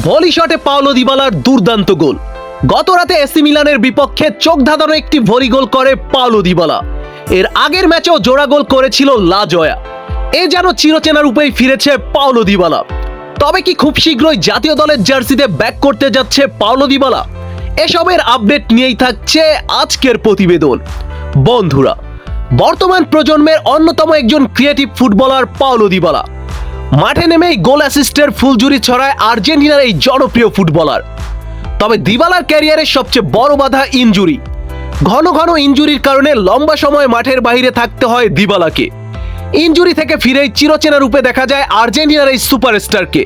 Volley শটে Paulo দিবালার দুর্দান্ত গোল। গত রাতে এসি মিলানের বিপক্ষে চোখ ধাঁধানো একটি ভলি গোল করে পাওলো দিবালা। এর আগের ম্যাচেও জোড়া গোল করেছিল লা জয়া। এ যেন চিরচেনা রূপেই ফিরেছে পাওলো দিবালা। তবে কি খুব শীঘ্রই জাতীয় দলের জার্সিতে ব্যাক করতে যাচ্ছে পাওলো দিবালা? এসবের আপডেট নিয়েই থাকছে আজকের প্রতিবেদন। বন্ধুরা, বর্তমান প্রজন্মের অন্যতম একজন ক্রিয়েটিভ ফুটবলার পাওলো দিবালা মাঠে নেমেই গোল অ্যাসিস্টের ফুলঝুরি ছড়ায় আর্জেন্টিনার এই জনপ্রিয় ফুটবলার। তবে দিবালার ক্যারিয়ারের সবচেয়ে বড় বাধা ইনজুরি। ঘন ঘন ইনজুরির কারণে লম্বা সময় মাঠের বাইরে থাকতে হয় দিবালাকে। ইনজুরি থেকে ফিরেই চিরচেনা রূপে দেখা যায় আর্জেন্টিনার এই সুপারস্টারকে।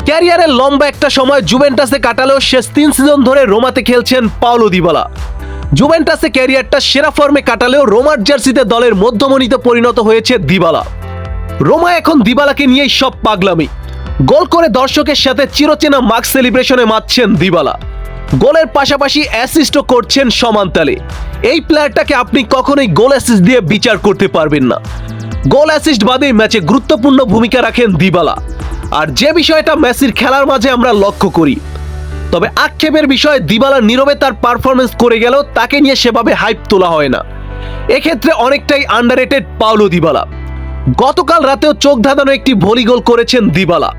ক্যারিয়ারের লম্বা একটা সময় জুভেন্টাসে কাটালেও শেষ 3 সিজন ধরে রোমাতে খেলছেন পাওলো দিবালা। জুভেন্টাসে ক্যারিয়ারটা সেরা ফর্মে কাটালেও রোমার জার্সিতে দলের মধ্যমণিতে পরিণত হয়েছে দিবালা। রোমা এখন দিবালাকে নিয়েই সব পাগলামি। গোল করে দর্শকের সাথে চিরচেনা মার্ক সেলিব্রেশনে মাতছেন দিবালা। গোলের পাশাপাশি অ্যাসিস্টও করছেন সমান তালে। এই প্লেয়ারটাকে আপনি কখনোই গোল অ্যাসিস্ট দিয়ে বিচার করতে পারবেন না। গোল অ্যাসিস্ট বাদেই ম্যাচে গুরুত্বপূর্ণ ভূমিকা রাখেন দিবালা। আর যে বিষয়টা মেসির খেলার মাঝে আমরা লক্ষ্য করি। তবে আক্ষেপের বিষয়ে দিবালা নীরবে তার পারফরমেন্স করে গেল, তাকে নিয়ে সেভাবে হাইপ তোলা হয় না। এক্ষেত্রে অনেকটাই আন্ডাররেটেড পাওলো দিবালা। গতকাল রাতেও চোখ ধাঁধানো একটি ভলি গোল করেছেন দিবালা।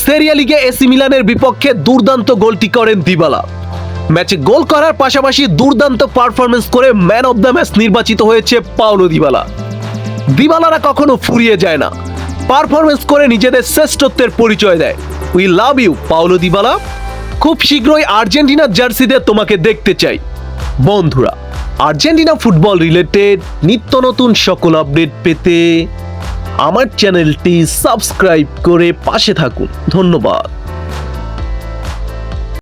সেরিয়া লিগে এসি মিলানের বিপক্ষে দুর্দান্ত গোলটি করেন দিবালা। ম্যাচে গোল করার পাশাপাশি দুর্দান্ত পারফরমেন্স করে ম্যান অব দ্য ম্যাচ নির্বাচিত হয়েছে পাওলো দিবালা। দিবালারা কখনো ফুরিয়ে যায় না, পারফরমেন্স করে নিজেদের শ্রেষ্ঠত্বের পরিচয় দেয়। We love you Paolo Dybala. খুব শীঘ্রই আর্জেন্টিনার জার্সিতে তোমাকে দেখতে চাই। বন্ধুরা, আর্জেন্টিনা ফুটবল রিলেটেড নিত্য নতুন সকল আপডেট পেতে আমার চ্যানেলটি সাবস্ক্রাইব করে পাশে থাকুন। ধন্যবাদ।